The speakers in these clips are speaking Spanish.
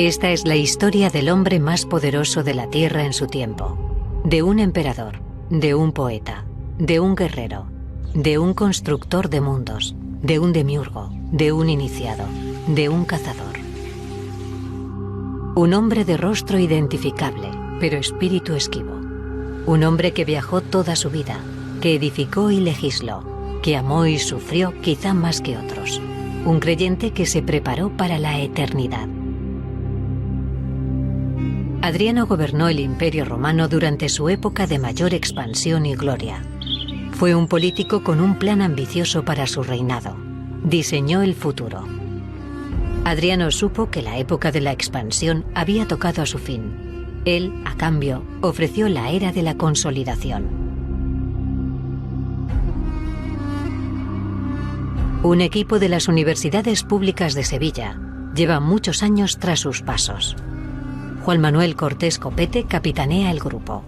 Esta es la historia del hombre más poderoso de la Tierra en su tiempo. De un emperador, de un poeta, de un guerrero, de un constructor de mundos, de un demiurgo, de un iniciado, de un cazador. Un hombre de rostro identificable, pero espíritu esquivo. Un hombre que viajó toda su vida, que edificó y legisló, que amó y sufrió quizá más que otros. Un creyente que se preparó para la eternidad. Adriano gobernó el Imperio Romano durante su época de mayor expansión y gloria. Fue un político con un plan ambicioso para su reinado. Diseñó el futuro. Adriano supo que la época de la expansión había tocado a su fin. Él, a cambio, ofreció la era de la consolidación. Un equipo de las universidades públicas de Sevilla lleva muchos años tras sus pasos. Juan Manuel Cortés Copete capitanea el grupo.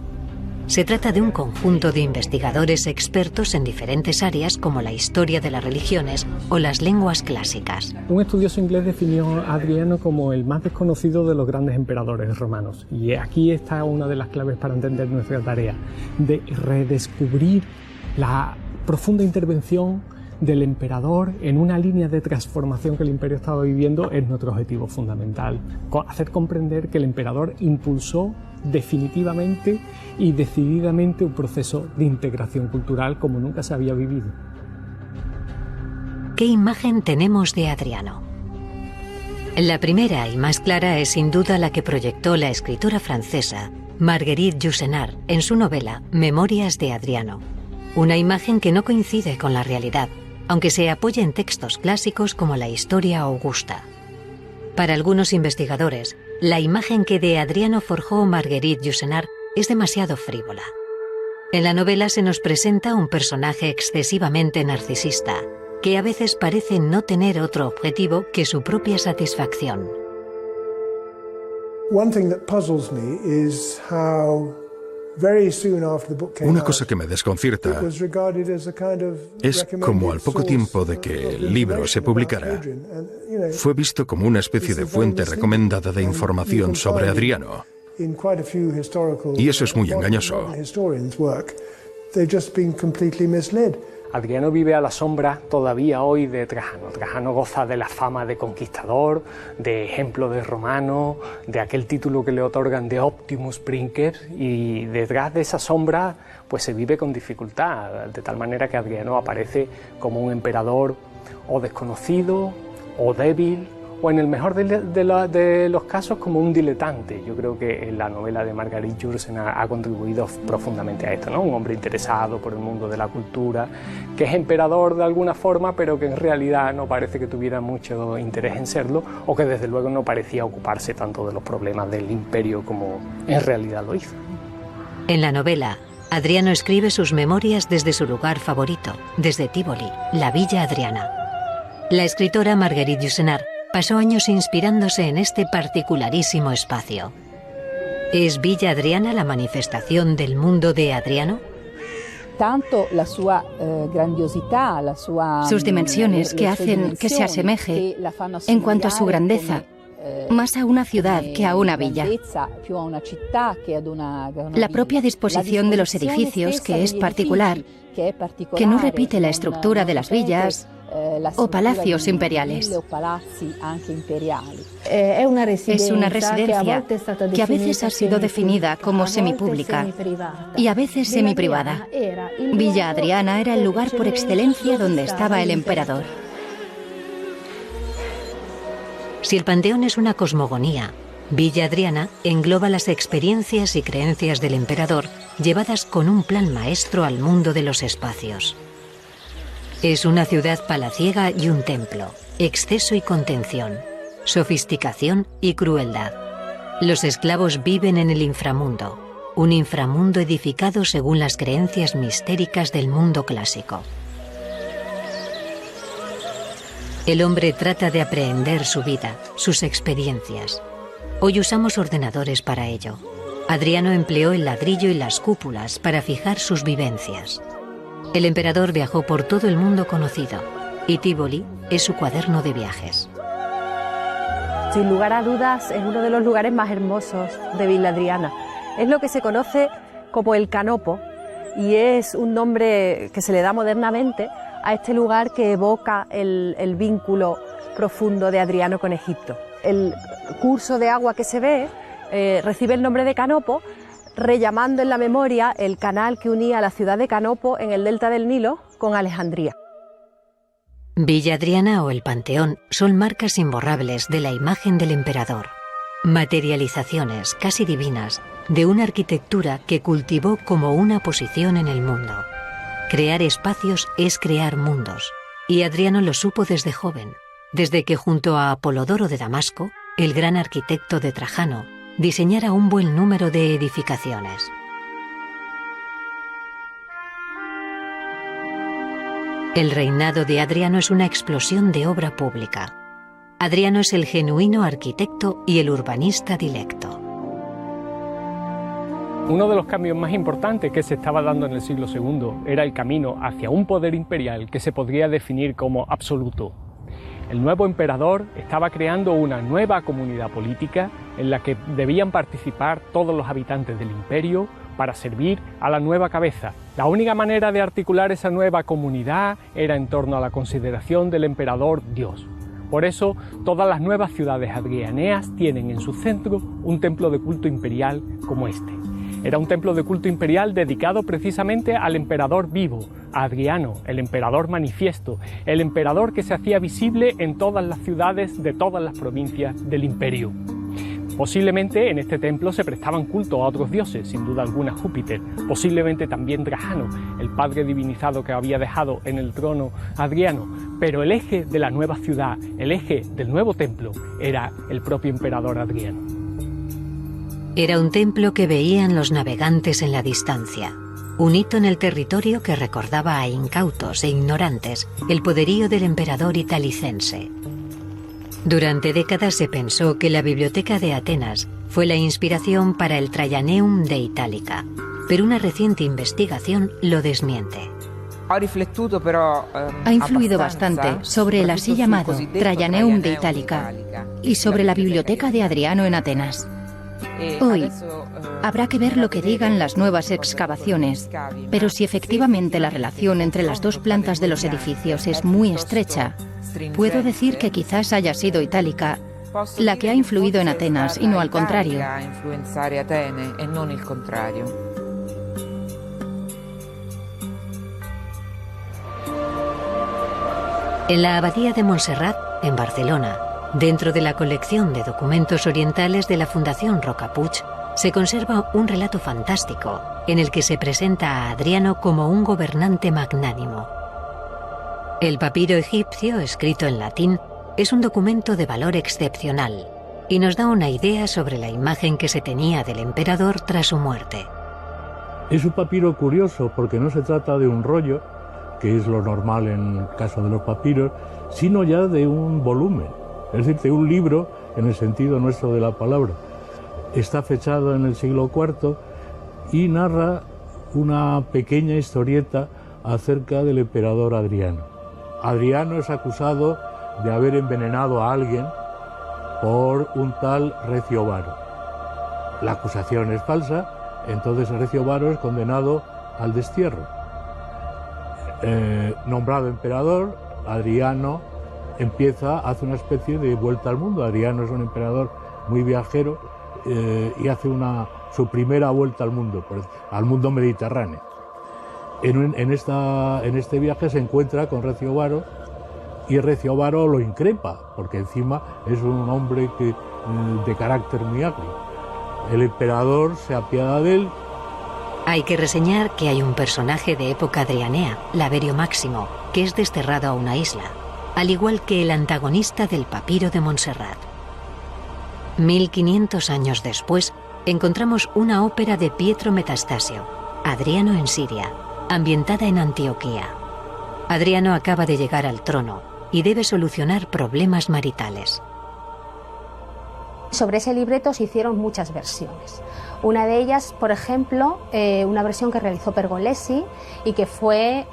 Se trata de un conjunto de investigadores expertos en diferentes áreas como la historia de las religiones o las lenguas clásicas. Un estudioso inglés definió a Adriano como el más desconocido de los grandes emperadores romanos. Y aquí está una de las claves para entender nuestra tarea, de redescubrir la profunda intervención del emperador en una línea de transformación que el imperio estaba viviendo es nuestro objetivo fundamental. Hacer comprender que el emperador impulsó definitivamente y decididamente un proceso de integración cultural como nunca se había vivido. ¿Qué imagen tenemos de Adriano? La primera y más clara es sin duda la que proyectó la escritora francesa Marguerite Yourcenar en su novela Memorias de Adriano. Una imagen que no coincide con la realidad, aunque se apoya en textos clásicos como la Historia Augusta. Para algunos investigadores, la imagen que de Adriano forjó Marguerite Yourcenar es demasiado frívola. En la novela se nos presenta un personaje excesivamente narcisista, que a veces parece no tener otro objetivo que su propia satisfacción. Una cosa que me desconcierta es como al poco tiempo de que el libro se publicara, fue visto como una especie de fuente recomendada de información sobre Adriano. Y eso es muy engañoso. Adriano vive a la sombra todavía hoy de Trajano. Trajano goza de la fama de conquistador, de ejemplo de romano, de aquel título que le otorgan de Optimus Princeps, y detrás de esa sombra pues se vive con dificultad, de tal manera que Adriano aparece como un emperador o desconocido o débil, o en el mejor de los casos como un diletante. Yo creo que la novela de Marguerite Yourcenar ha contribuido profundamente a esto, ¿no? Un hombre interesado por el mundo de la cultura, que es emperador de alguna forma, pero que en realidad no parece que tuviera mucho interés en serlo, o que desde luego no parecía ocuparse tanto de los problemas del imperio como en realidad lo hizo. En la novela, Adriano escribe sus memorias desde su lugar favorito, desde Tívoli, la Villa Adriana. La escritora Marguerite Yourcenar pasó años inspirándose en este particularísimo espacio. ¿Es Villa Adriana la manifestación del mundo de Adriano? Sus dimensiones que hacen que se asemeje, en cuanto a su grandeza, más a una ciudad que a una villa. La propia disposición de los edificios, que es particular, que no repite la estructura de las villas o palacios imperiales. Es una residencia que a veces ha sido definida como semipública y a veces semiprivada. Villa Adriana era el lugar por excelencia donde estaba el emperador. Si el panteón es una cosmogonía, Villa Adriana engloba las experiencias y creencias del emperador llevadas con un plan maestro al mundo de los espacios. Es una ciudad palaciega y un templo, exceso y contención, sofisticación y crueldad. Los esclavos viven en el inframundo, un inframundo edificado según las creencias mistéricas del mundo clásico. El hombre trata de aprehender su vida, sus experiencias. Hoy usamos ordenadores para ello. Adriano empleó el ladrillo y las cúpulas para fijar sus vivencias. El emperador viajó por todo el mundo conocido, y Tívoli es su cuaderno de viajes. sin lugar a dudas es uno de los lugares más hermosos de Villa Adriana. Es lo que se conoce como el Canopo y es un nombre que se le da modernamente a este lugar que evoca el vínculo profundo de Adriano con Egipto. El curso de agua que se ve recibe el nombre de Canopo, rellamando en la memoria el canal que unía la ciudad de Canopo en el delta del Nilo con Alejandría. Villa Adriana o el Panteón son marcas imborrables de la imagen del emperador, materializaciones casi divinas de una arquitectura que cultivó como una posición en el mundo. Crear espacios es crear mundos, y Adriano lo supo desde joven, desde que junto a Apolodoro de Damasco, el gran arquitecto de Trajano, diseñara un buen número de edificaciones. El reinado de Adriano es una explosión de obra pública. Adriano es el genuino arquitecto y el urbanista dilecto. Uno de los cambios más importantes que se estaba dando en el siglo II era el camino hacia un poder imperial que se podría definir como absoluto. El nuevo emperador estaba creando una nueva comunidad política en la que debían participar todos los habitantes del imperio para servir a la nueva cabeza. La única manera de articular esa nueva comunidad era en torno a la consideración del emperador Dios. Por eso, todas las nuevas ciudades adrianeas tienen en su centro un templo de culto imperial como este. Era un templo de culto imperial dedicado precisamente al emperador vivo, a Adriano, el emperador manifiesto, el emperador que se hacía visible en todas las ciudades de todas las provincias del imperio. Posiblemente en este templo se prestaban culto a otros dioses, sin duda alguna Júpiter, posiblemente también Trajano, el padre divinizado que había dejado en el trono Adriano, pero el eje de la nueva ciudad, el eje del nuevo templo, era el propio emperador Adriano. Era un templo que veían los navegantes en la distancia, un hito en el territorio que recordaba a incautos e ignorantes el poderío del emperador italicense. Durante décadas se pensó que la biblioteca de Atenas fue la inspiración para el Traianeum de Itálica, pero una reciente investigación lo desmiente. Ha influido bastante sobre el así llamado Traianeum de Itálica y sobre la biblioteca de Adriano en Atenas. Hoy habrá que ver lo que digan las nuevas excavaciones, pero si efectivamente la relación entre las dos plantas de los edificios es muy estrecha, puedo decir que quizás haya sido Itálica la que ha influido en Atenas y no al contrario. En la Abadía de Montserrat, en Barcelona, dentro de la colección de documentos orientales de la Fundación Rocapuig, se conserva un relato fantástico en el que se presenta a Adriano como un gobernante magnánimo. El papiro egipcio, escrito en latín, es un documento de valor excepcional y nos da una idea sobre la imagen que se tenía del emperador tras su muerte. Es un papiro curioso porque no se trata de un rollo, que es lo normal en el caso de los papiros, sino ya de un volumen, es decir, de un libro en el sentido nuestro de la palabra. Está fechado en el siglo IV y narra una pequeña historieta acerca del emperador Adriano. Adriano es acusado de haber envenenado a alguien por un tal Recio Varo. La acusación es falsa, entonces Recio Varo es condenado al destierro. Nombrado emperador, Adriano hace una especie de vuelta al mundo. Adriano es un emperador muy viajero y hace su primera vuelta al mundo mediterráneo. En este viaje se encuentra con Recio Varo y Recio Varo lo increpa, porque encima es un hombre de carácter muy agrio. El emperador se apiada de él. Hay que reseñar que hay un personaje de época adrianea, Laverio Máximo, que es desterrado a una isla, al igual que el antagonista del papiro de Montserrat. 1500 años después, encontramos una ópera de Pietro Metastasio, Adriano en Siria, ambientada en Antioquía. Adriano acaba de llegar al trono y debe solucionar problemas maritales. Sobre ese libreto se hicieron muchas versiones. Una de ellas, por ejemplo, una versión que realizó Pergolesi y que fue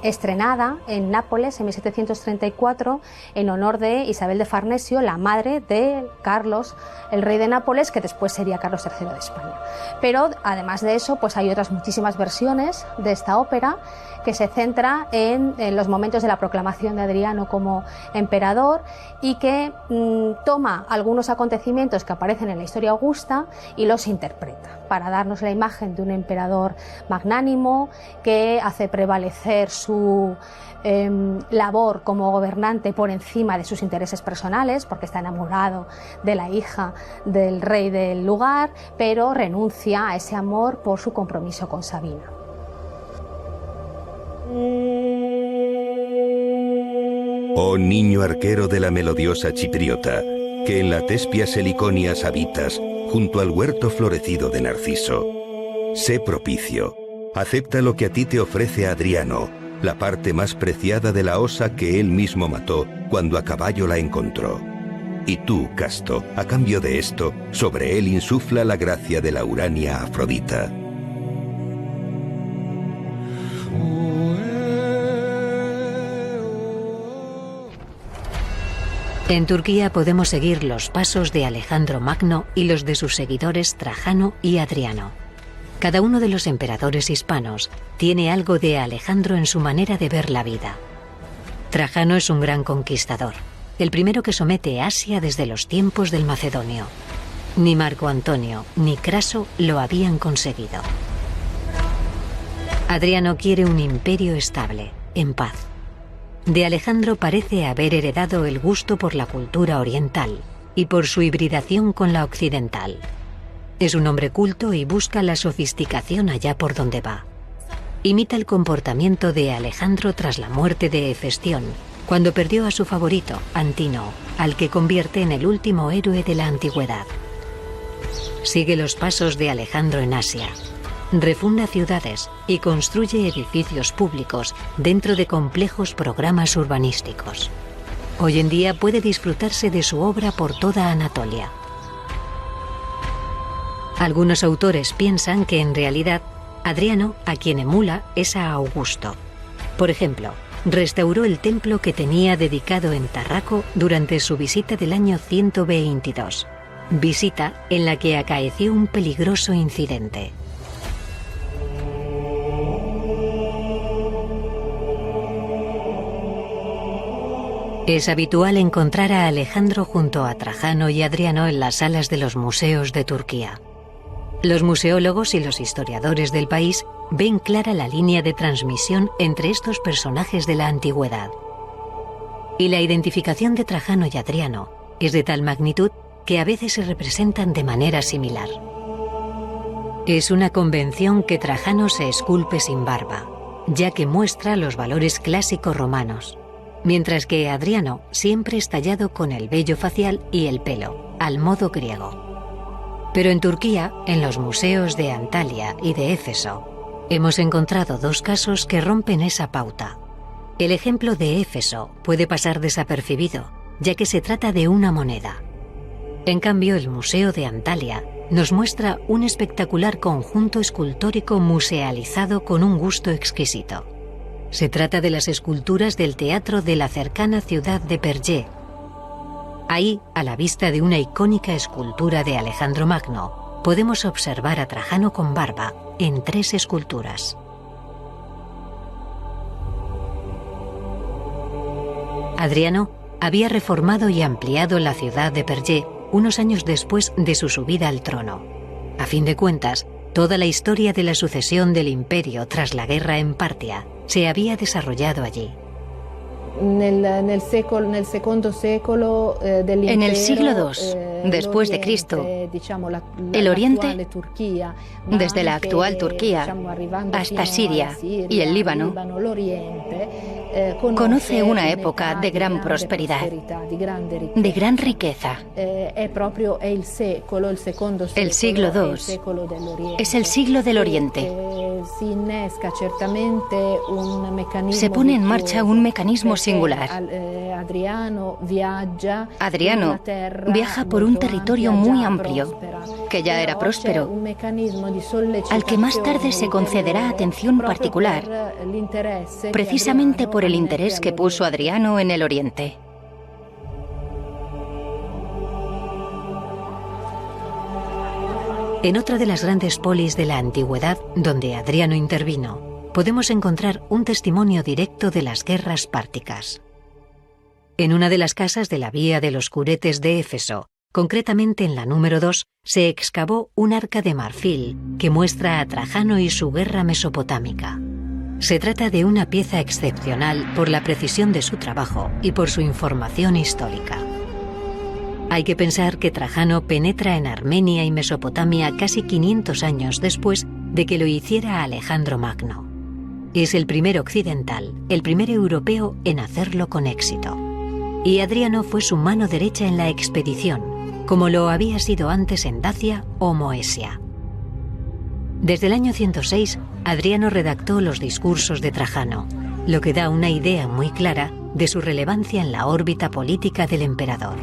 estrenada en Nápoles en 1734 en honor de Isabel de Farnesio, la madre de Carlos, el rey de Nápoles, que después sería Carlos III de España. Pero además de eso, pues hay otras muchísimas versiones de esta ópera que se centra en los momentos de la proclamación de Adriano como emperador y que toma algunos acontecimientos que aparecen en la historia augusta y los interpreta para darnos la imagen de un emperador magnánimo que hace prevalecer su labor como gobernante por encima de sus intereses personales, porque está enamorado de la hija del rey del lugar, pero renuncia a ese amor por su compromiso con Sabina. Oh niño arquero de la melodiosa chipriota, que en la Tespias Heliconias habitas, junto al huerto florecido de Narciso. Sé propicio, acepta lo que a ti te ofrece Adriano, la parte más preciada de la osa que él mismo mató cuando a caballo la encontró. Y tú, Casto, a cambio de esto, sobre él insufla la gracia de la Urania Afrodita. En Turquía podemos seguir los pasos de Alejandro Magno y los de sus seguidores Trajano y Adriano. Cada uno de los emperadores hispanos tiene algo de Alejandro en su manera de ver la vida. Trajano es un gran conquistador, el primero que somete Asia desde los tiempos del Macedonio. Ni Marco Antonio ni Craso lo habían conseguido. Adriano quiere un imperio estable, en paz. De Alejandro parece haber heredado el gusto por la cultura oriental y por su hibridación con la occidental. Es un hombre culto y busca la sofisticación allá por donde va. Imita el comportamiento de Alejandro tras la muerte de Hefestión, cuando perdió a su favorito, Antínoo, al que convierte en el último héroe de la antigüedad. Sigue los pasos de Alejandro en Asia. Refunda ciudades y construye edificios públicos dentro de complejos programas urbanísticos. Hoy en día puede disfrutarse de su obra por toda Anatolia. Algunos autores piensan que en realidad Adriano, a quien emula, es a Augusto. Por ejemplo, restauró el templo que tenía dedicado en Tarraco durante su visita del año 122, visita en la que acaeció un peligroso incidente. Es habitual encontrar a Alejandro junto a Trajano y Adriano en las salas de los museos de Turquía. Los museólogos y los historiadores del país ven clara la línea de transmisión entre estos personajes de la antigüedad. Y la identificación de Trajano y Adriano es de tal magnitud que a veces se representan de manera similar. Es una convención que Trajano se esculpe sin barba, ya que muestra los valores clásicos romanos, mientras que Adriano siempre es tallado con el vello facial y el pelo, al modo griego. Pero en Turquía, en los museos de Antalya y de Éfeso, hemos encontrado dos casos que rompen esa pauta. El ejemplo de Éfeso puede pasar desapercibido, ya que se trata de una moneda. En cambio, el Museo de Antalya nos muestra un espectacular conjunto escultórico musealizado con un gusto exquisito. Se trata de las esculturas del teatro de la cercana ciudad de Perge. Ahí, a la vista de una icónica escultura de Alejandro Magno, podemos observar a Trajano con barba en 3 esculturas. Adriano había reformado y ampliado la ciudad de Perge unos años después de su subida al trono. A fin de cuentas, toda la historia de la sucesión del imperio tras la guerra en Partia se había desarrollado allí. En el siglo II, después de Cristo, el Oriente, desde la actual Turquía hasta Siria y el Líbano, conoce una época de gran prosperidad, de gran riqueza. El siglo II es el siglo del Oriente. Se pone en marcha un mecanismo singular. Adriano viaja por un un territorio muy amplio, que ya era próspero, al que más tarde se concederá atención particular, precisamente por el interés que puso Adriano en el Oriente. En otra de las grandes polis de la antigüedad donde Adriano intervino, podemos encontrar un testimonio directo de las guerras párticas. En una de las casas de la Vía de los Curetes de Éfeso, concretamente en la número 2, se excavó un arca de marfil que muestra a Trajano y su guerra mesopotámica. Se trata de una pieza excepcional por la precisión de su trabajo y por su información histórica. Hay que pensar que Trajano penetra en Armenia y Mesopotamia casi 500 años después de que lo hiciera Alejandro Magno. Es el primer occidental, el primer europeo en hacerlo con éxito. Y Adriano fue su mano derecha en la expedición, como lo había sido antes en Dacia o Moesia. Desde el año 106, Adriano redactó los discursos de Trajano, lo que da una idea muy clara de su relevancia en la órbita política del emperador.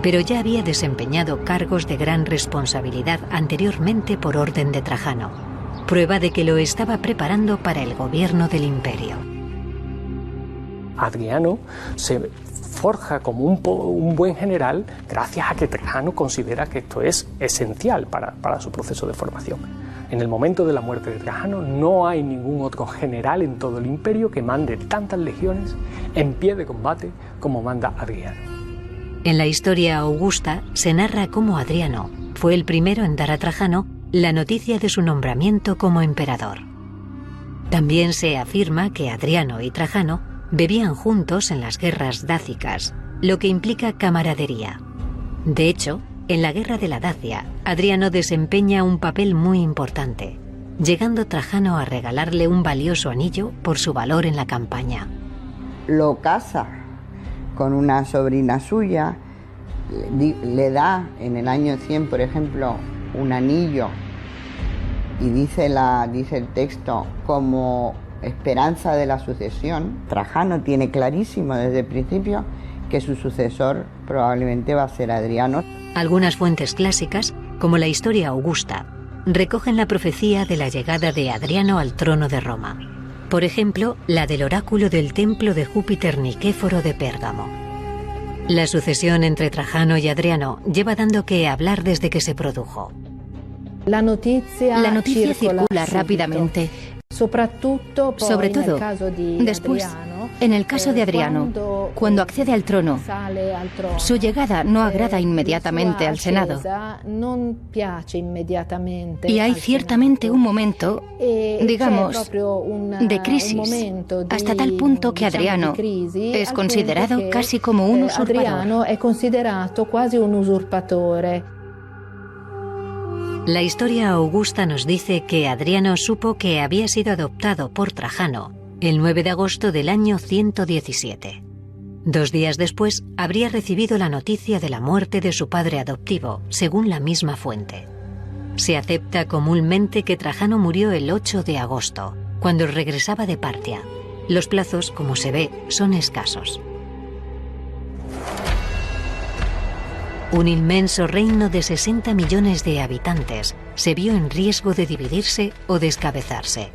Pero ya había desempeñado cargos de gran responsabilidad anteriormente por orden de Trajano, prueba de que lo estaba preparando para el gobierno del imperio. Adriano se forja como un buen general gracias a que Trajano considera que esto es esencial para su proceso de formación. En el momento de la muerte de Trajano no hay ningún otro general en todo el imperio que mande tantas legiones en pie de combate como manda Adriano. En la historia augusta se narra cómo Adriano fue el primero en dar a Trajano la noticia de su nombramiento como emperador. También se afirma que Adriano y Trajano bebían juntos en las guerras dácicas, lo que implica camaradería. De hecho, en la guerra de la Dacia, Adriano desempeña un papel muy importante, llegando Trajano a regalarle un valioso anillo por su valor en la campaña. Lo casa con una sobrina suya, le da en el año 100, por ejemplo, un anillo y dice el texto como esperanza de la sucesión. Trajano tiene clarísimo desde el principio que su sucesor probablemente va a ser Adriano. Algunas fuentes clásicas, como la historia augusta, recogen la profecía de la llegada de Adriano al trono de Roma. Por ejemplo, la del oráculo del templo de Júpiter Nikéforo de Pérgamo. La sucesión entre Trajano y Adriano lleva dando que hablar desde que se produjo. La noticia circula rápidamente, sobre todo después, en el caso de Adriano, cuando accede al trono. Su llegada no agrada inmediatamente al Senado. Y hay ciertamente un momento, digamos, de crisis, hasta tal punto que Adriano es considerado casi como un usurpador. La historia augusta nos dice que Adriano supo que había sido adoptado por Trajano el 9 de agosto del año 117. 2 días después habría recibido la noticia de la muerte de su padre adoptivo, según la misma fuente. Se acepta comúnmente que Trajano murió el 8 de agosto, cuando regresaba de Partia. Los plazos, como se ve, son escasos. Un inmenso reino de 60 millones de habitantes se vio en riesgo de dividirse o descabezarse.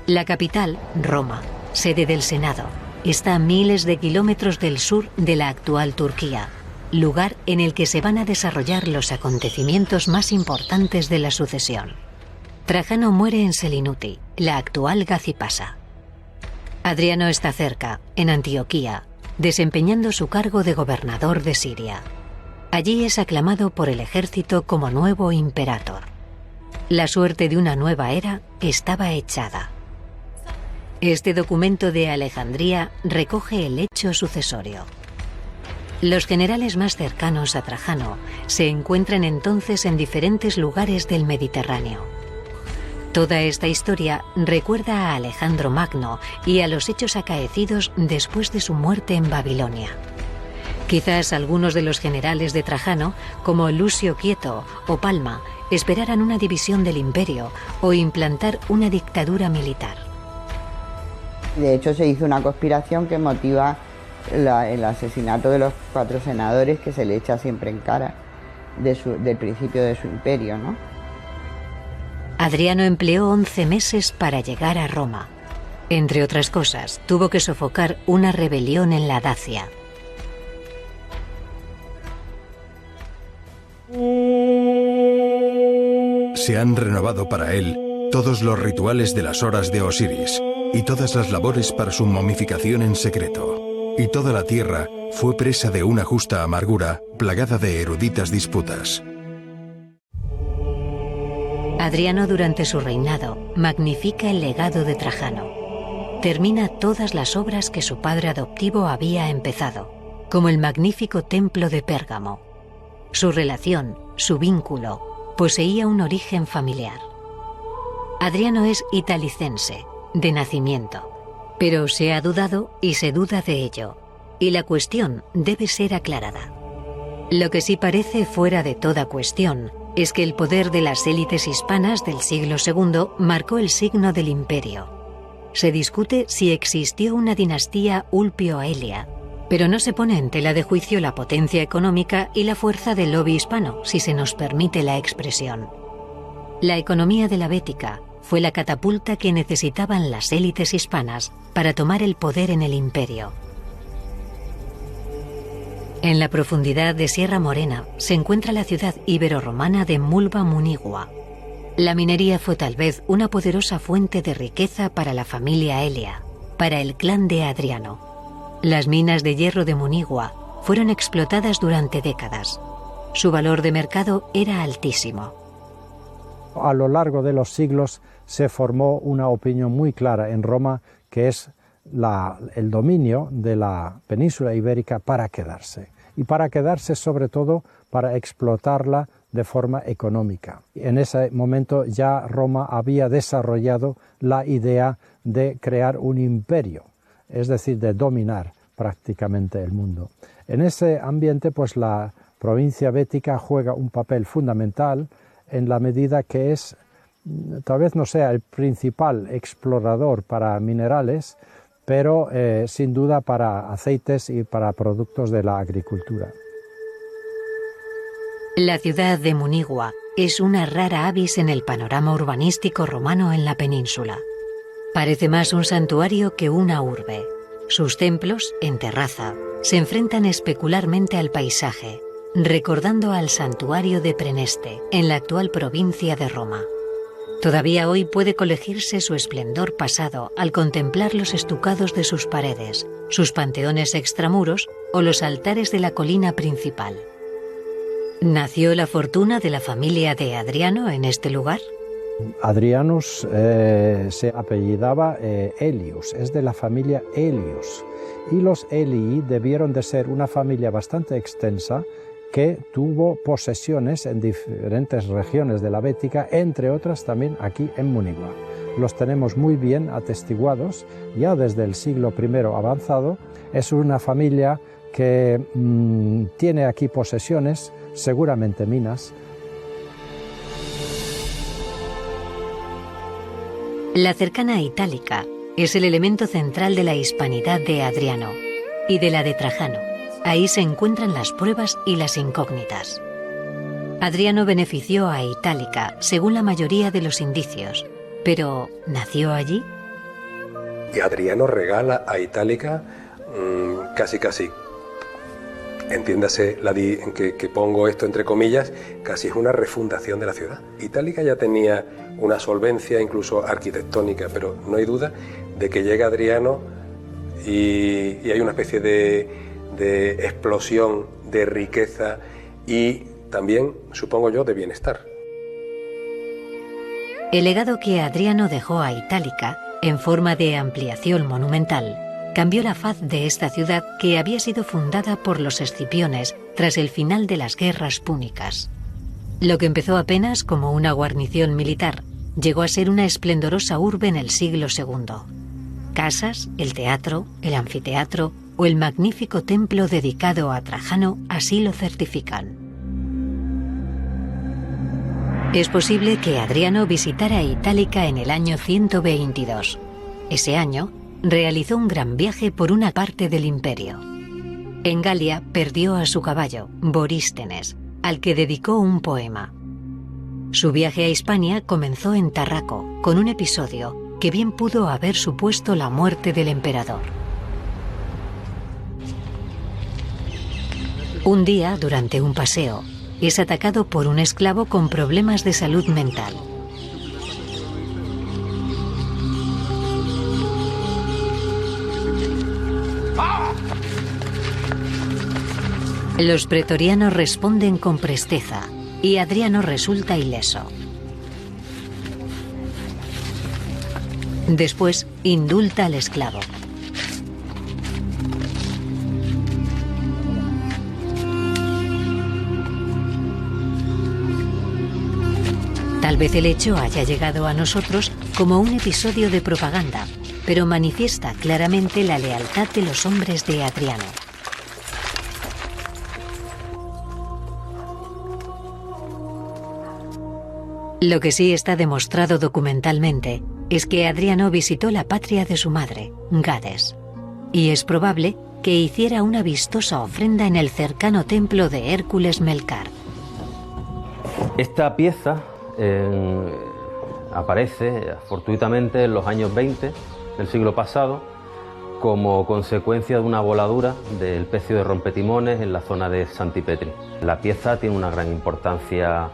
La capital, Roma, sede del Senado, está a miles de kilómetros del sur de la actual Turquía, lugar en el que se van a desarrollar los acontecimientos más importantes de la sucesión. Trajano muere en Selinuti, la actual Gazipasa. Adriano está cerca, en Antioquía, desempeñando su cargo de gobernador de Siria. Allí es aclamado por el ejército como nuevo imperator. La suerte de una nueva era estaba echada. Este documento de Alejandría recoge el hecho sucesorio. Los generales más cercanos a Trajano se encuentran entonces en diferentes lugares del Mediterráneo. Toda esta historia recuerda a Alejandro Magno y a los hechos acaecidos después de su muerte en Babilonia. Quizás algunos de los generales de Trajano, como Lucio Quieto o Palma, esperaran una división del imperio o implantar una dictadura militar. De hecho, se hizo una conspiración que motiva el asesinato de los 4 senadores que se le echa siempre en cara del principio de su imperio, ¿no? Adriano empleó 11 meses para llegar a Roma. Entre otras cosas, tuvo que sofocar una rebelión en la Dacia. Se han renovado para él todos los rituales de las horas de Osiris y todas las labores para su momificación en secreto. Y toda la tierra fue presa de una justa amargura plagada de eruditas disputas. Adriano, durante su reinado, magnifica el legado de Trajano. Termina todas las obras que su padre adoptivo había empezado, como el magnífico templo de Pérgamo. Su relación, su vínculo, poseía un origen familiar. Adriano es italicense, de nacimiento, pero se ha dudado y se duda de ello, y la cuestión debe ser aclarada. Lo que sí parece fuera de toda cuestión es que el poder de las élites hispanas del siglo II marcó el signo del imperio. Se discute si existió una dinastía Ulpio-Aelia, pero no se pone en tela de juicio la potencia económica y la fuerza del lobby hispano, si se nos permite la expresión. La economía de la Bética fue la catapulta que necesitaban las élites hispanas para tomar el poder en el imperio. En la profundidad de Sierra Morena se encuentra la ciudad ibero-romana de Mulva Munigua. La minería fue tal vez una poderosa fuente de riqueza para la familia Elia, para el clan de Adriano. Las minas de hierro de Munigua fueron explotadas durante décadas. Su valor de mercado era altísimo. A lo largo de los siglos se formó una opinión muy clara en Roma, que es el dominio de la península ibérica para quedarse. Y para quedarse sobre todo para explotarla de forma económica. En ese momento ya Roma había desarrollado la idea de crear un imperio, es decir, de dominar prácticamente el mundo. En ese ambiente, pues la provincia bética juega un papel fundamental en la medida que es, tal vez no sea el principal explorador para minerales, pero sin duda para aceites y para productos de la agricultura. La ciudad de Munigua es una rara avis en el panorama urbanístico romano en la península. Parece más un santuario que una urbe. Sus templos, en terraza, se enfrentan especularmente al paisaje, recordando al santuario de Preneste, en la actual provincia de Roma. Todavía hoy puede colegirse su esplendor pasado al contemplar los estucados de sus paredes, sus panteones extramuros o los altares de la colina principal. ¿Nació la fortuna de la familia de Adriano en este lugar? Adrianus se apellidaba Elius, es de la familia Elius, y los Elii debieron de ser una familia bastante extensa que tuvo posesiones en diferentes regiones de la Bética, entre otras también aquí en Munigua. Los tenemos muy bien atestiguados, ya desde el siglo I avanzado. Es una familia que tiene aquí posesiones, seguramente minas. La cercana Itálica es el elemento central de la hispanidad de Adriano y de la de Trajano. Ahí se encuentran las pruebas y las incógnitas. Adriano benefició a Itálica según la mayoría de los indicios, pero ¿nació allí? Y Adriano regala a Itálica casi, entiéndase en que pongo esto entre comillas, casi es una refundación de la ciudad. Itálica ya tenía una solvencia incluso arquitectónica, pero no hay duda de que llega Adriano y hay una especie de explosión de riqueza y también, supongo yo, de bienestar. El legado que Adriano dejó a Itálica, en forma de ampliación monumental, cambió la faz de esta ciudad que había sido fundada por los escipiones tras el final de las guerras púnicas. Lo que empezó apenas como una guarnición militar, llegó a ser una esplendorosa urbe en el siglo II. Casas, el teatro, el anfiteatro o el magnífico templo dedicado a Trajano así lo certifican. Es posible que Adriano visitara Itálica en el año 122. Ese año realizó un gran viaje por una parte del imperio. En Galia perdió a su caballo, Borístenes, al que dedicó un poema. Su viaje a Hispania comenzó en Tarraco, con un episodio que bien pudo haber supuesto la muerte del emperador. Un día, durante un paseo, es atacado por un esclavo con problemas de salud mental. Los pretorianos responden con presteza y Adriano resulta ileso. Después, indulta al esclavo. Tal vez el hecho haya llegado a nosotros como un episodio de propaganda, pero manifiesta claramente la lealtad de los hombres de Adriano. Lo que sí está demostrado documentalmente es que Adriano visitó la patria de su madre, Gades, y es probable que hiciera una vistosa ofrenda en el cercano templo de Hércules Melcar. Esta pieza aparece fortuitamente en los años 20 del siglo pasado como consecuencia de una voladura del pecio de rompetimones en la zona de Santipetri. La pieza tiene una gran importancia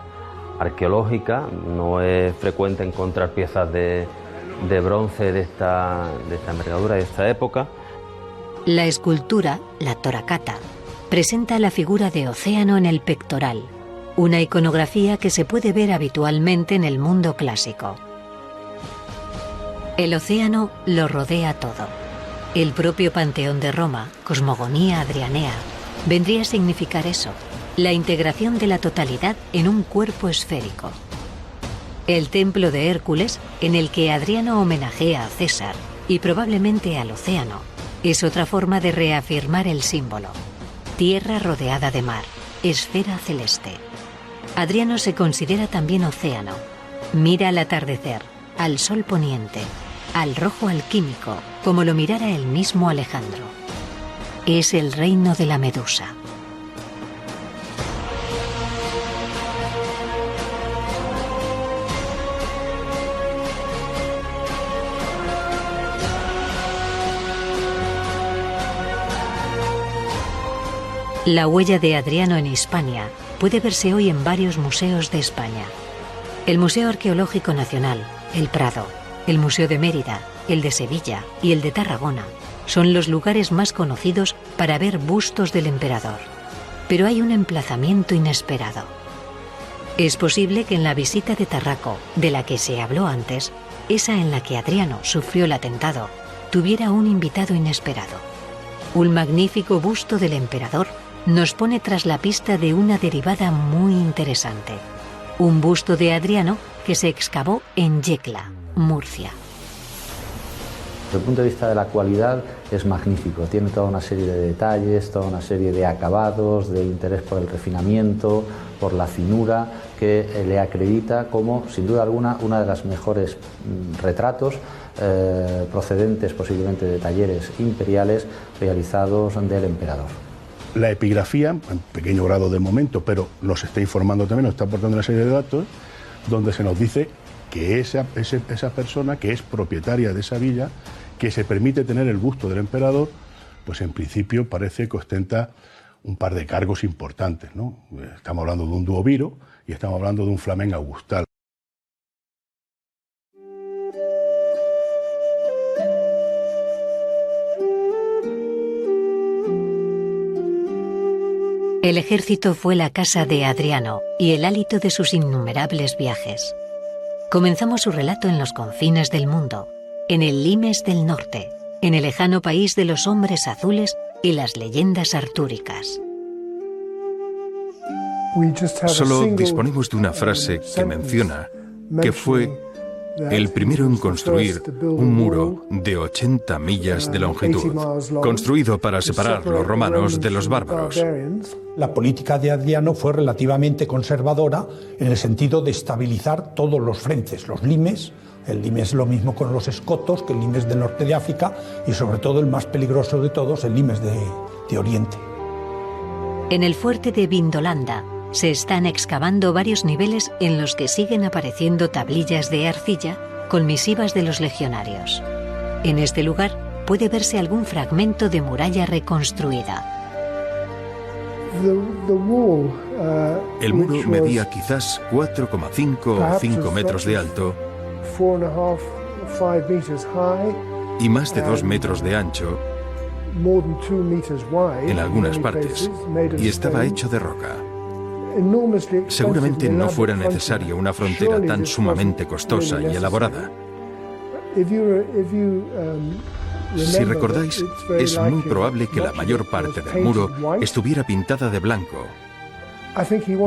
arqueológica, no es frecuente encontrar piezas de bronce de esta envergadura, de esta época. La escultura, la Toracata, presenta la figura de Océano en el pectoral, una iconografía que se puede ver habitualmente en el mundo clásico. El océano lo rodea todo. El propio Panteón de Roma, Cosmogonía Adrianea, vendría a significar eso, la integración de la totalidad en un cuerpo esférico. El templo de Hércules, en el que Adriano homenajea a César y probablemente al océano, es otra forma de reafirmar el símbolo. Tierra rodeada de mar, esfera celeste. Adriano se considera también océano. Mira al atardecer, al sol poniente, al rojo alquímico, como lo mirara el mismo Alejandro. Es el reino de la Medusa. La huella de Adriano en Hispania puede verse hoy en varios museos de España. El Museo Arqueológico Nacional, el Prado, el Museo de Mérida, el de Sevilla y el de Tarragona son los lugares más conocidos para ver bustos del emperador. Pero hay un emplazamiento inesperado. Es posible que en la visita de Tarraco, de la que se habló antes, esa en la que Adriano sufrió el atentado, tuviera un invitado inesperado. Un magnífico busto del emperador nos pone tras la pista de una derivada muy interesante. Un busto de Adriano que se excavó en Yecla, Murcia. Desde el punto de vista de la cualidad es magnífico, tiene toda una serie de detalles, toda una serie de acabados, de interés por el refinamiento, por la finura, que le acredita como, sin duda alguna, una de las mejores retratos procedentes posiblemente de talleres imperiales realizados del emperador. La epigrafía, en pequeño grado de momento, pero nos está informando también, nos está aportando una serie de datos, donde se nos dice que esa persona que es propietaria de esa villa, que se permite tener el busto del emperador, pues en principio parece que ostenta un par de cargos importantes, ¿no? Estamos hablando de un duoviro y estamos hablando de un flamen augustal. El ejército fue la casa de Adriano y el hálito de sus innumerables viajes. Comenzamos su relato en los confines del mundo, en el Limes del norte, en el lejano país de los hombres azules y las leyendas artúricas. Solo disponemos de una frase que menciona que fue el primero en construir un muro de 80 millas de longitud, construido para separar a los romanos de los bárbaros. La política de Adriano fue relativamente conservadora en el sentido de estabilizar todos los frentes, los limes. El limes es lo mismo con los escotos que el limes del norte de África y sobre todo el más peligroso de todos, el limes de Oriente. En el fuerte de Vindolanda se están excavando varios niveles en los que siguen apareciendo tablillas de arcilla con misivas de los legionarios. En este lugar puede verse algún fragmento de muralla reconstruida. El muro medía quizás 4,5 o 5 metros de alto y más de 2 metros de ancho en algunas partes, y estaba hecho de roca. Seguramente no fuera necesaria una frontera tan sumamente costosa y elaborada. Si recordáis, es muy probable que la mayor parte del muro estuviera pintada de blanco.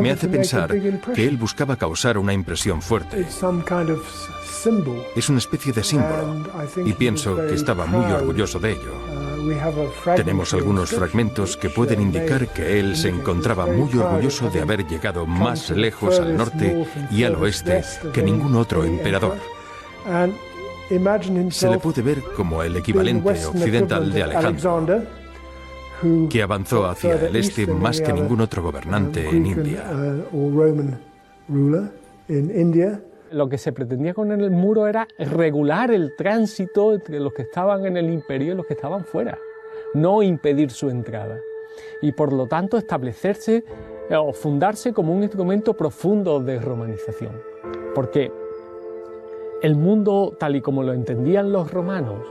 Me hace pensar que él buscaba causar una impresión fuerte. Es una especie de símbolo, y pienso que estaba muy orgulloso de ello. Tenemos algunos fragmentos que pueden indicar que él se encontraba muy orgulloso de haber llegado más lejos al norte y al oeste que ningún otro emperador. Se le puede ver como el equivalente occidental de Alejandro, que avanzó hacia el este más que ningún otro gobernante en India. Lo que se pretendía con el muro era regular el tránsito entre los que estaban en el imperio y los que estaban fuera, no impedir su entrada. Y por lo tanto establecerse o fundarse como un instrumento profundo de romanización. Porque el mundo, tal y como lo entendían los romanos,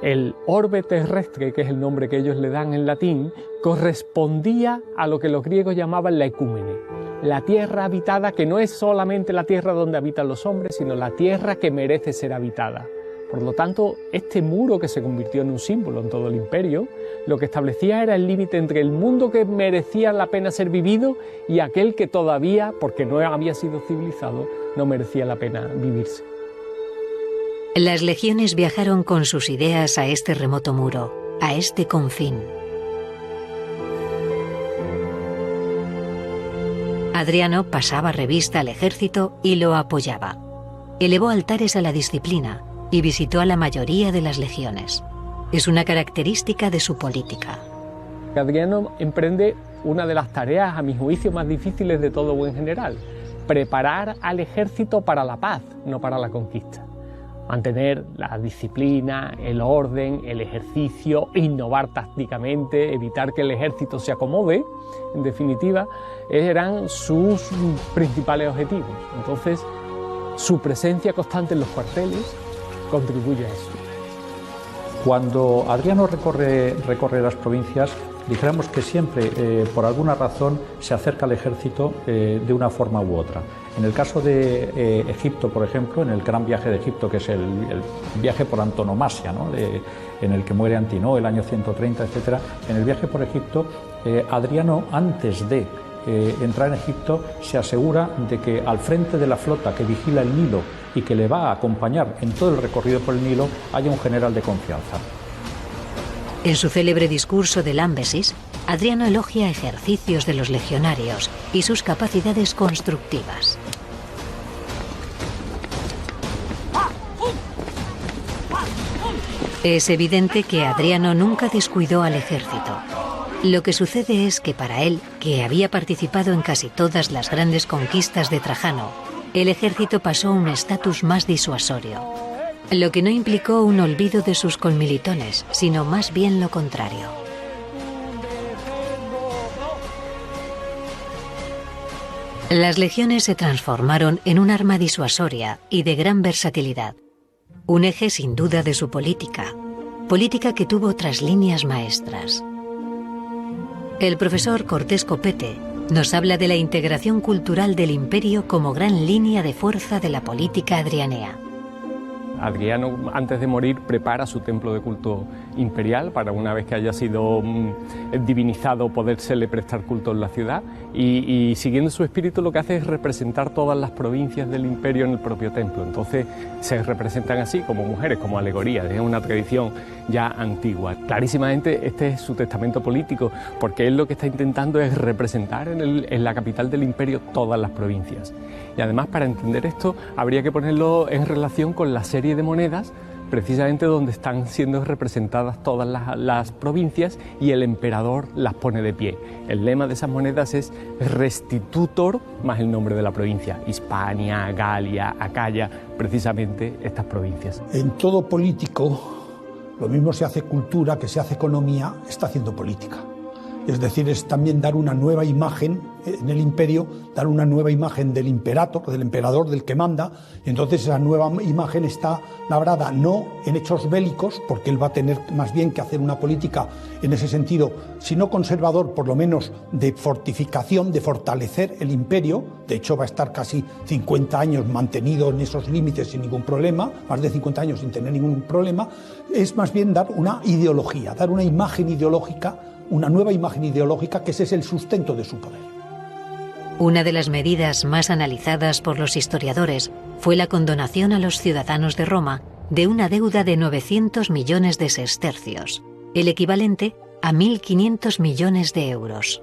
el orbe terrestre, que es el nombre que ellos le dan en latín, correspondía a lo que los griegos llamaban la ecúmene, la tierra habitada, que no es solamente la tierra donde habitan los hombres, sino la tierra que merece ser habitada. Por lo tanto, este muro, que se convirtió en un símbolo en todo el imperio, lo que establecía era el límite entre el mundo que merecía la pena ser vivido y aquel que todavía, porque no había sido civilizado, no merecía la pena vivirse. Las legiones viajaron con sus ideas a este remoto muro, a este confín. Adriano pasaba revista al ejército y lo apoyaba. Elevó altares a la disciplina y visitó a la mayoría de las legiones. Es una característica de su política. Adriano emprende una de las tareas, a mi juicio, más difíciles de todo buen general: preparar al ejército para la paz, no para la conquista. Mantener la disciplina, el orden, el ejercicio, innovar tácticamente, evitar que el ejército se acomode, en definitiva, eran sus principales objetivos. Entonces, su presencia constante en los cuarteles contribuye a eso. Cuando Adriano recorre las provincias, dijéramos que siempre, por alguna razón, se acerca al ejército de una forma u otra. En el caso de Egipto, por ejemplo, en el gran viaje de Egipto, que es el viaje por antonomasia, ¿no? En el que muere Antinoo, el año 130, etc. En el viaje por Egipto, Adriano, antes de entrar en Egipto, se asegura de que al frente de la flota que vigila el Nilo y que le va a acompañar en todo el recorrido por el Nilo, haya un general de confianza. En su célebre discurso de Lámbesis, Adriano elogia ejercicios de los legionarios y sus capacidades constructivas. Es evidente que Adriano nunca descuidó al ejército. Lo que sucede es que para él, que había participado en casi todas las grandes conquistas de Trajano, el ejército pasó a un estatus más disuasorio, lo que no implicó un olvido de sus conmilitones, sino más bien lo contrario. Las legiones se transformaron en un arma disuasoria y de gran versatilidad, un eje sin duda de su política que tuvo otras líneas maestras. El profesor Cortés Copete nos habla de la integración cultural del imperio como gran línea de fuerza de la política adrianea. Adriano, antes de morir, prepara su templo de culto imperial para, una vez que haya sido divinizado, podérsele prestar culto en la ciudad, y siguiendo su espíritu lo que hace es representar todas las provincias del imperio en el propio templo. Entonces se representan así como mujeres, como alegorías. Es una tradición ya antigua. Clarísimamente este es su testamento político, porque él lo que está intentando es representar en la capital del imperio todas las provincias. Y además, para entender esto, habría que ponerlo en relación con la serie de monedas precisamente donde están siendo representadas todas las provincias, y el emperador las pone de pie. El lema de esas monedas es Restitutor más el nombre de la provincia: Hispania, Galia, Acaya, precisamente estas provincias. En todo político, lo mismo se hace cultura que se hace economía, está haciendo política. Es decir, es también dar una nueva imagen en el imperio, dar una nueva imagen del imperator, del emperador, del que manda, y entonces esa nueva imagen está labrada no en hechos bélicos, porque él va a tener más bien que hacer una política en ese sentido, sino conservador, por lo menos de fortificación, de fortalecer el imperio. De hecho, va a estar casi 50 años mantenido en esos límites sin ningún problema, más de 50 años sin tener ningún problema. Es más bien dar una ideología, dar una imagen ideológica, una nueva imagen ideológica, que ese es el sustento de su poder. Una de las medidas más analizadas por los historiadores fue la condonación a los ciudadanos de Roma de una deuda de 900 millones de sestercios, el equivalente a 1.500 millones de euros.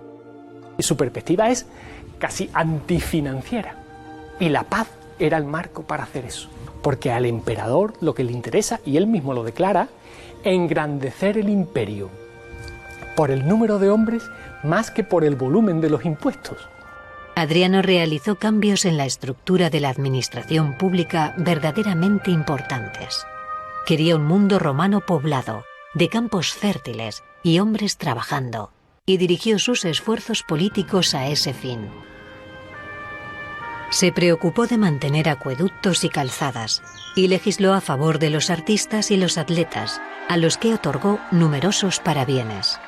Su perspectiva es casi antifinanciera, y la paz era el marco para hacer eso, porque al emperador lo que le interesa, y él mismo lo declara, engrandecer el imperio por el número de hombres más que por el volumen de los impuestos. Adriano realizó cambios en la estructura de la administración pública verdaderamente importantes. Quería un mundo romano poblado, de campos fértiles y hombres trabajando, y dirigió sus esfuerzos políticos a ese fin. Se preocupó de mantener acueductos y calzadas, y legisló a favor de los artistas y los atletas, a los que otorgó numerosos parabienes.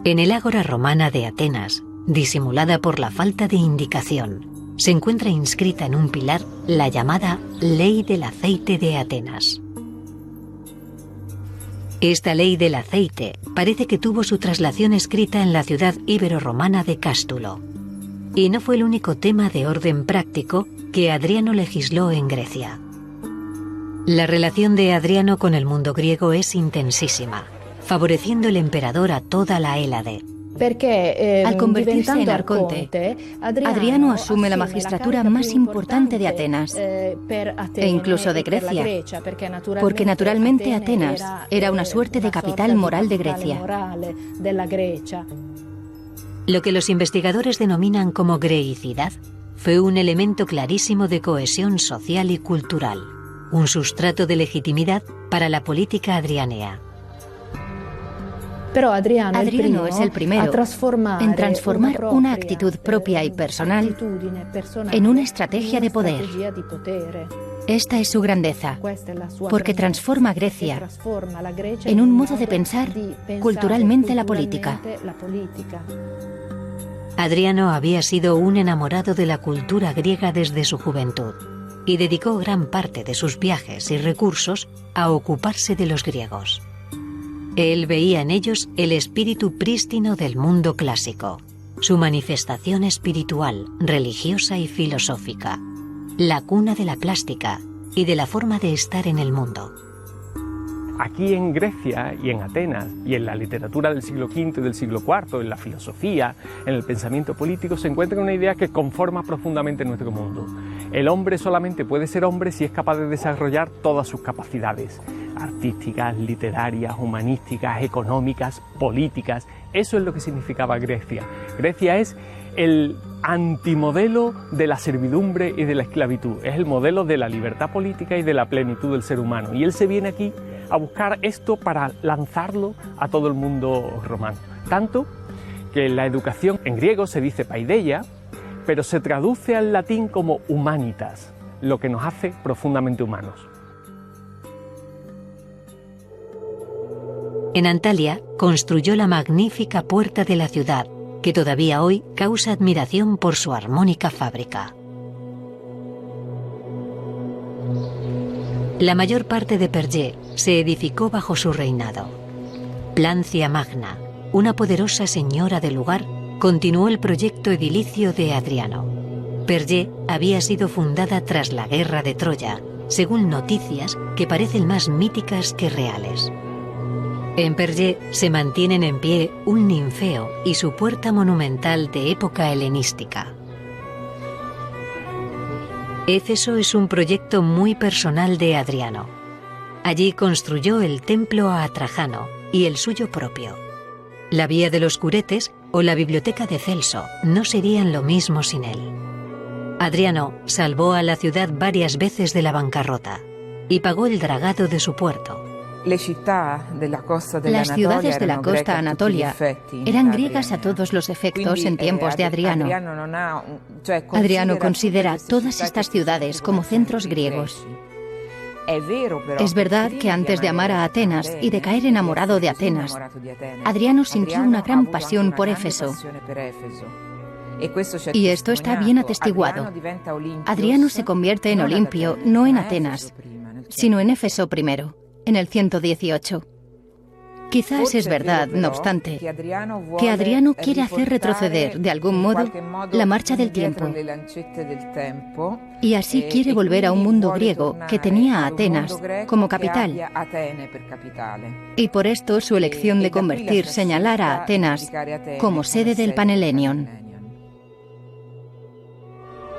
En el ágora romana de Atenas, disimulada por la falta de indicación, se encuentra inscrita en un pilar la llamada Ley del Aceite de Atenas. Esta ley del aceite parece que tuvo su traslación escrita en la ciudad ibero-romana de Cástulo. Y no fue el único tema de orden práctico que Adriano legisló en Grecia. La relación de Adriano con el mundo griego es intensísima, favoreciendo el emperador a toda la Hélade. Al convertirse en arconte, Adriano asume la magistratura más importante de Atenas, e incluso de Grecia, porque naturalmente Atenas era una suerte de capital moral de Grecia. Lo que los investigadores denominan como greicidad fue un elemento clarísimo de cohesión social y cultural, un sustrato de legitimidad para la política adrianea. Pero Adriano es el primero en transformar una actitud propia y personal en una estrategia de poder. Esta es su grandeza, porque transforma a Grecia en un modo de pensar culturalmente la política. Adriano había sido un enamorado de la cultura griega desde su juventud y dedicó gran parte de sus viajes y recursos a ocuparse de los griegos. Él veía en ellos el espíritu prístino del mundo clásico, su manifestación espiritual, religiosa y filosófica, la cuna de la plástica y de la forma de estar en el mundo. Aquí en Grecia y en Atenas y en la literatura del siglo V y del siglo IV, en la filosofía, en el pensamiento político, se encuentra una idea que conforma profundamente nuestro mundo. El hombre solamente puede ser hombre si es capaz de desarrollar todas sus capacidades artísticas, literarias, humanísticas, económicas, políticas. Eso es lo que significaba Grecia. Grecia es el antimodelo de la servidumbre y de la esclavitud. Es el modelo de la libertad política y de la plenitud del ser humano. Y él se viene aquí a buscar esto para lanzarlo a todo el mundo romano. Tanto que la educación en griego se dice paideia, pero se traduce al latín como humanitas, lo que nos hace profundamente humanos. En Antalya construyó la magnífica puerta de la ciudad, que todavía hoy causa admiración por su armónica fábrica. La mayor parte de Pergé se edificó bajo su reinado. Plancia Magna, una poderosa señora del lugar, continuó el proyecto edilicio de Adriano. Pergé había sido fundada tras la guerra de Troya, según noticias que parecen más míticas que reales. En Perge se mantienen en pie un ninfeo y su puerta monumental de época helenística. Éfeso es un proyecto muy personal de Adriano. Allí construyó el templo a Trajano y el suyo propio. La Vía de los Curetes o la biblioteca de Celso no serían lo mismo sin él. Adriano salvó a la ciudad varias veces de la bancarrota y pagó el dragado de su puerto. Las ciudades de la costa Anatolia eran griegas a todos los efectos en tiempos de Adriano. Adriano considera todas estas ciudades como centros griegos. Es verdad que antes de amar a Atenas y de caer enamorado de Atenas, Adriano sintió una gran pasión por Éfeso. Y esto está bien atestiguado. Adriano se convierte en Olimpio no en Atenas, sino en Éfeso primero, en el 118. Quizás es verdad, no obstante, que Adriano quiere hacer retroceder, de algún modo, la marcha del tiempo. Y así quiere volver a un mundo griego que tenía a Atenas como capital. Y por esto su elección de señalar a Atenas como sede del Panhelenion.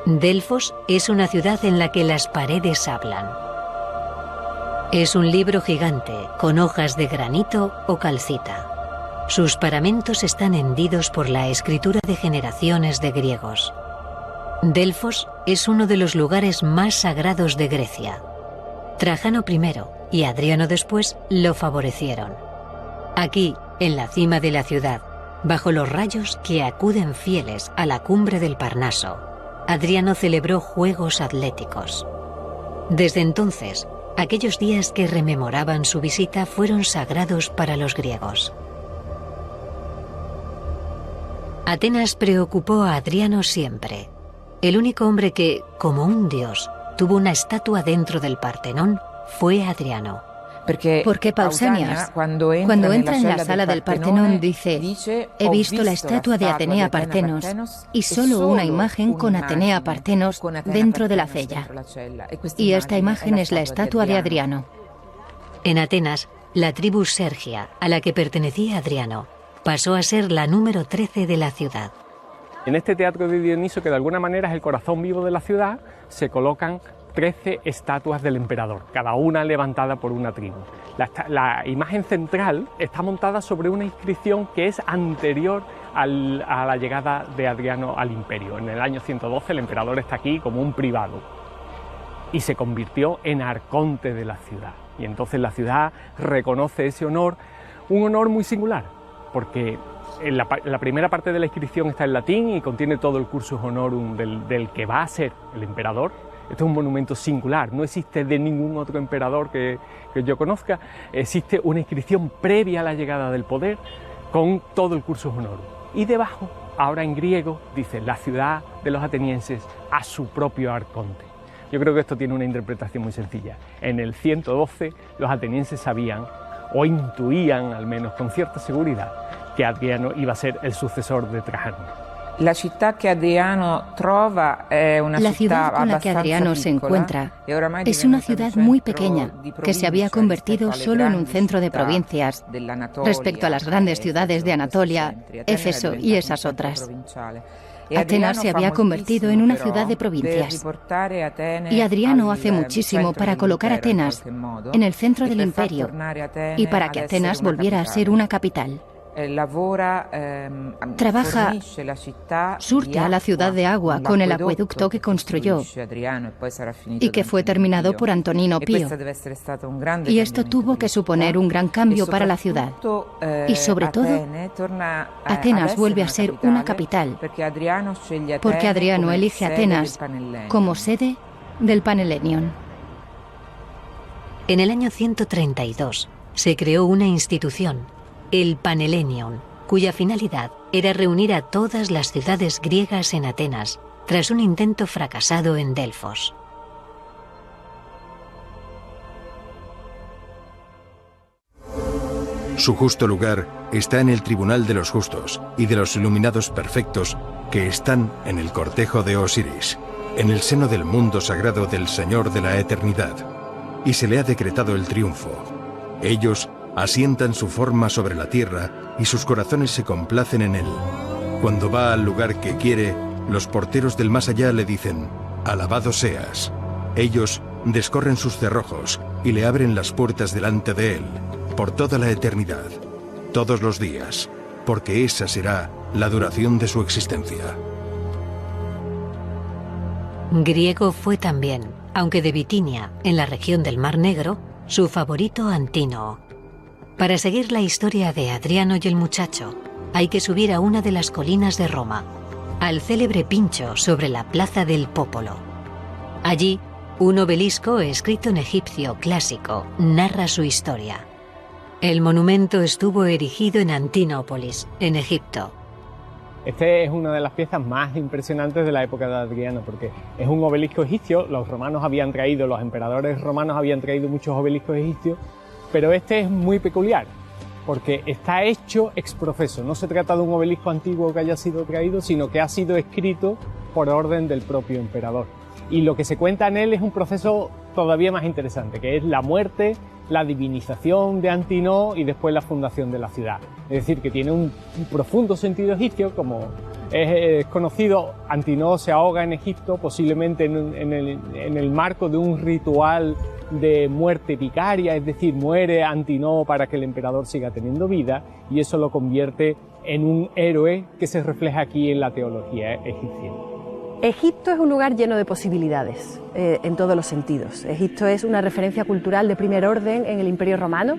Delfos es una ciudad en la que las paredes hablan. Es un libro gigante con hojas de granito o calcita. Sus paramentos están hendidos por la escritura de generaciones de griegos. Delfos es uno de los lugares más sagrados de Grecia. Trajano primero y Adriano después lo favorecieron. Aquí, en la cima de la ciudad, bajo los rayos que acuden fieles a la cumbre del Parnaso, Adriano celebró juegos atléticos. Desde entonces, aquellos días que rememoraban su visita fueron sagrados para los griegos. Atenas preocupó a Adriano siempre. El único hombre que, como un dios, tuvo una estatua dentro del Partenón fue Adriano. Porque Pausanias, cuando entra en la sala del Partenón, dice: he visto la estatua de Atenea Partenos y solo una imagen con Atenea Partenos dentro de la cella. Y esta imagen es la estatua de Adriano. En Atenas, la tribu Sergia, a la que pertenecía Adriano, pasó a ser la número 13 de la ciudad. En este teatro de Dioniso, que de alguna manera es el corazón vivo de la ciudad, se colocan 13 estatuas del emperador, cada una levantada por una tribu. La imagen central está montada sobre una inscripción que es anterior a la llegada de Adriano al imperio. En el año 112 el emperador está aquí como un privado y se convirtió en arconte de la ciudad. Y entonces la ciudad reconoce ese honor, un honor muy singular, porque en la primera parte de la inscripción está en latín y contiene todo el cursus honorum del que va a ser el emperador. Este es un monumento singular, no existe de ningún otro emperador que yo conozca. Existe una inscripción previa a la llegada del poder con todo el cursus honorum. Y debajo, ahora en griego, dice: la ciudad de los atenienses a su propio arconte. Yo creo que esto tiene una interpretación muy sencilla. En el 112 los atenienses sabían, o intuían al menos con cierta seguridad, que Adriano iba a ser el sucesor de Trajano. La ciudad con la que Adriano se encuentra es una ciudad muy pequeña que se había convertido solo en un centro de provincias respecto a las grandes ciudades de Anatolia, Éfeso y esas otras. Atenas se había convertido en una ciudad de provincias y Adriano hace muchísimo para colocar a Atenas en el centro del imperio y para que Atenas volviera a ser una capital. Trabaja, surte a la ciudad de agua con el acueducto que construyó y que fue terminado por Antonino Pío. Y esto tuvo que suponer un gran cambio para la ciudad. Y sobre todo, Atenas vuelve a ser una capital, porque Adriano elige Atenas como sede del Panhelenion. En el año 132 se creó una institución, el Panhelenion, cuya finalidad era reunir a todas las ciudades griegas en Atenas, tras un intento fracasado en Delfos. Su justo lugar está en el tribunal de los justos y de los iluminados perfectos que están en el cortejo de Osiris, en el seno del mundo sagrado del Señor de la eternidad, y se le ha decretado el triunfo. Ellos Asientan su forma sobre la tierra y sus corazones se complacen en él. Cuando va al lugar que quiere, los porteros del más allá le dicen: «Alabado seas». Ellos descorren sus cerrojos y le abren las puertas delante de él, por toda la eternidad, todos los días, porque esa será la duración de su existencia. Griego fue también, aunque de Bitinia, en la región del Mar Negro, su favorito Antínoo. Para seguir la historia de Adriano y el muchacho, hay que subir a una de las colinas de Roma, al célebre Pincho sobre la Plaza del Popolo. Allí, un obelisco escrito en egipcio clásico narra su historia. El monumento estuvo erigido en Antinópolis, en Egipto. Este es una de las piezas más impresionantes de la época de Adriano, porque es un obelisco egipcio. Los emperadores romanos habían traído muchos obeliscos egipcios, pero este es muy peculiar, porque está hecho ex professo. No se trata de un obelisco antiguo que haya sido traído, sino que ha sido escrito por orden del propio emperador. Y lo que se cuenta en él es un proceso todavía más interesante, que es la muerte, la divinización de Antínoo y después la fundación de la ciudad. Es decir, que tiene un profundo sentido egipcio. Como es conocido, Antínoo se ahoga en Egipto, posiblemente en el marco de un ritual de muerte vicaria, es decir, muere Antínoo para que el emperador siga teniendo vida, y eso lo convierte en un héroe que se refleja aquí en la teología egipcia. Egipto es un lugar lleno de posibilidades en todos los sentidos. Egipto es una referencia cultural de primer orden en el Imperio Romano.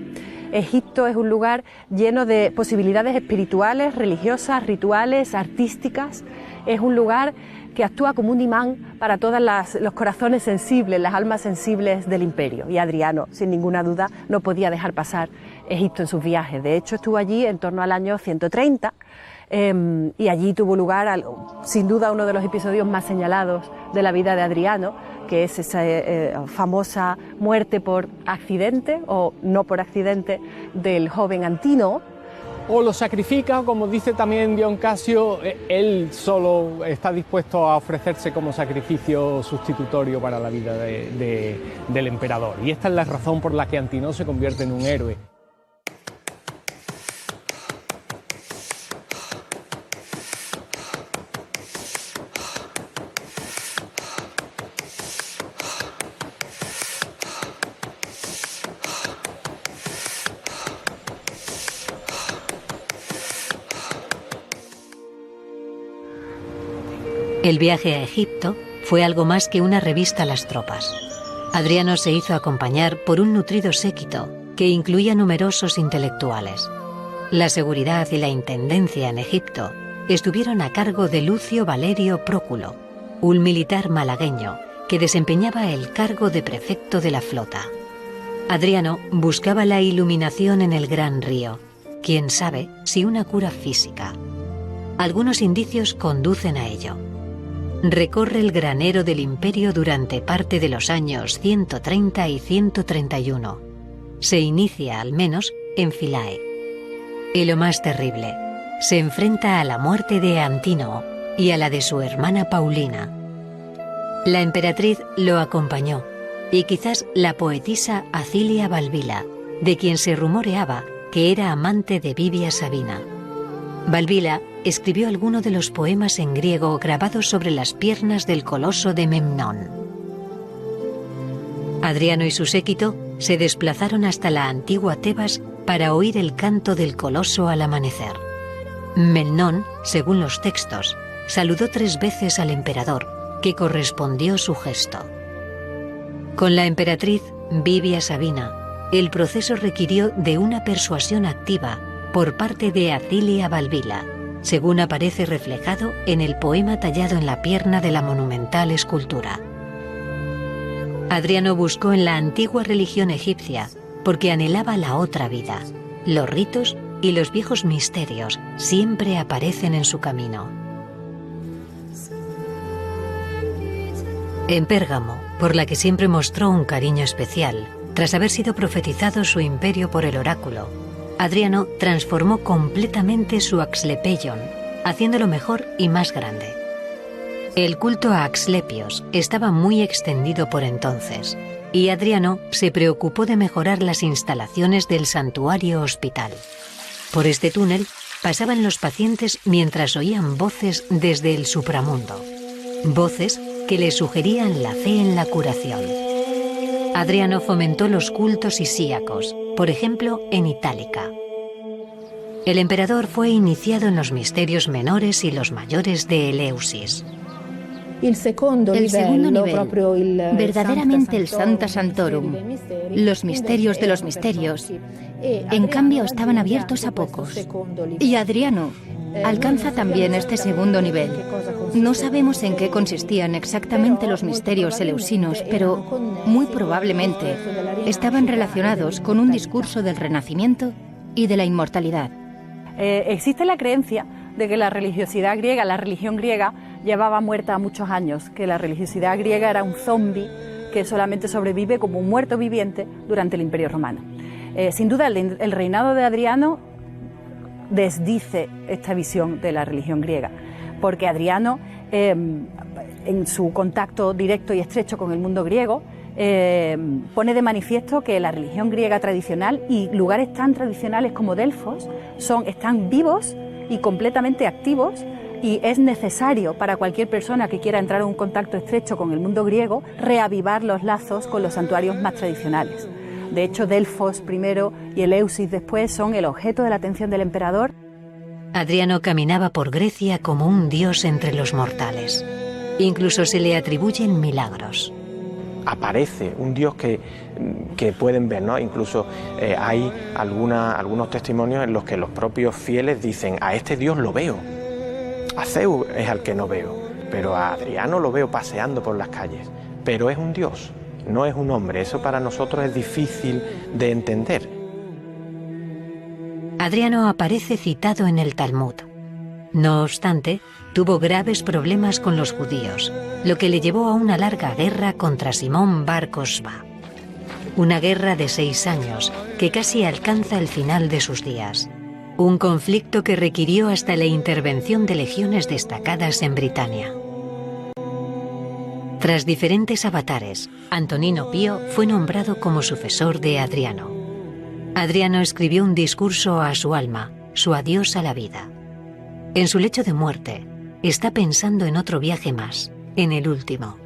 Egipto es un lugar lleno de posibilidades espirituales, religiosas, rituales, artísticas. Es un lugar que actúa como un imán para todos los corazones sensibles, las almas sensibles del imperio. Y Adriano, sin ninguna duda, no podía dejar pasar Egipto en sus viajes. De hecho, estuvo allí en torno al año 130 y allí tuvo lugar, sin duda, uno de los episodios más señalados de la vida de Adriano, que es esa famosa muerte por accidente o no por accidente del joven Antínoo. O lo sacrifica, como dice también Dion Casio, él solo está dispuesto a ofrecerse como sacrificio sustitutorio para la vida del emperador. Y esta es la razón por la que Antínoo se convierte en un héroe. El viaje a Egipto fue algo más que una revista a las tropas. Adriano se hizo acompañar por un nutrido séquito que incluía numerosos intelectuales. La seguridad y la intendencia en Egipto estuvieron a cargo de Lucio Valerio Próculo, un militar malagueño que desempeñaba el cargo de prefecto de la flota. Adriano buscaba la iluminación en el gran río, quién sabe si una cura física. Algunos indicios conducen a ello. Recorre el granero del imperio durante parte de los años 130 y 131. Se inicia, al menos, en Philae. Y lo más terrible, se enfrenta a la muerte de Antínoo y a la de su hermana Paulina. La emperatriz lo acompañó, y quizás la poetisa Acilia Balbila, de quien se rumoreaba que era amante de Vivia Sabina. Balbila escribió algunos de los poemas en griego grabados sobre las piernas del coloso de Memnón. Adriano y su séquito se desplazaron hasta la antigua Tebas para oír el canto del coloso al amanecer. Memnón, según los textos, saludó 3 veces al emperador, que correspondió su gesto. Con la emperatriz Vivia Sabina, el proceso requirió de una persuasión activa por parte de Acilia Balbila, según aparece reflejado en el poema tallado en la pierna de la monumental escultura. Adriano buscó en la antigua religión egipcia porque anhelaba la otra vida. Los ritos y los viejos misterios siempre aparecen en su camino. En Pérgamo, por la que siempre mostró un cariño especial, tras haber sido profetizado su imperio por el oráculo, Adriano transformó completamente su Asclepeion, haciéndolo mejor y más grande. El culto a Asclepios estaba muy extendido por entonces, y Adriano se preocupó de mejorar las instalaciones del santuario hospital. Por este túnel pasaban los pacientes mientras oían voces desde el supramundo, voces que les sugerían la fe en la curación. Adriano fomentó los cultos isíacos, por ejemplo en Itálica. El emperador fue iniciado en los misterios menores y los mayores de Eleusis. El segundo nivel, verdaderamente el Sancta Sanctorum, los misterios de los misterios, en cambio estaban abiertos a pocos. Y Adriano alcanza también este segundo nivel. No sabemos en qué consistían exactamente los misterios eleusinos, pero muy probablemente estaban relacionados con un discurso del renacimiento y de la inmortalidad. Existe la creencia de que la religiosidad griega, la religión griega, llevaba muerta muchos años, que la religiosidad griega era un zombi que solamente sobrevive como un muerto viviente durante el Imperio Romano. Sin duda, el reinado de Adriano desdice esta visión de la religión griega, porque Adriano, en su contacto directo y estrecho con el mundo griego, pone de manifiesto que la religión griega tradicional y lugares tan tradicionales como Delfos están vivos y completamente activos, y es necesario para cualquier persona que quiera entrar en un contacto estrecho con el mundo griego reavivar los lazos con los santuarios más tradicionales. De hecho, Delfos primero y Eleusis después son el objeto de la atención del emperador. Adriano caminaba por Grecia como un dios entre los mortales. Incluso se le atribuyen milagros. Aparece un Dios que pueden ver, ¿no? Incluso hay algunos testimonios en los que los propios fieles dicen: a este Dios lo veo, a Zeus es al que no veo, pero a Adriano lo veo paseando por las calles. Pero es un Dios, no es un hombre. Eso para nosotros es difícil de entender. Adriano aparece citado en el Talmud. No obstante, tuvo graves problemas con los judíos, lo que le llevó a una larga guerra contra Simón Bar Cosba. Una guerra de 6 años que casi alcanza el final de sus días. Un conflicto que requirió hasta la intervención de legiones destacadas en Britania. Tras diferentes avatares, Antonino Pío fue nombrado como sucesor de Adriano. Adriano escribió un discurso a su alma, su adiós a la vida. En su lecho de muerte, está pensando en otro viaje más, en el último.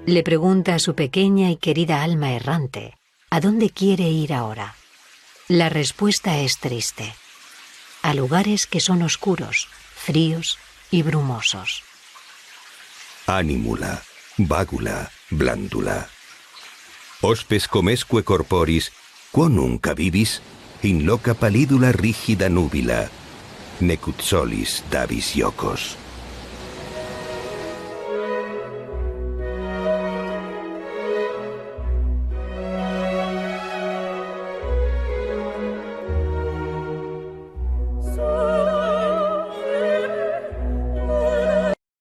Le pregunta a su pequeña y querida alma errante, ¿a dónde quiere ir ahora? La respuesta es triste. A lugares que son oscuros, fríos y brumosos. Animula, vagula, blandula. Hospes comesque corporis, quonum cavivis, in loca pallidula rigida nubila, necut solis davis iocos.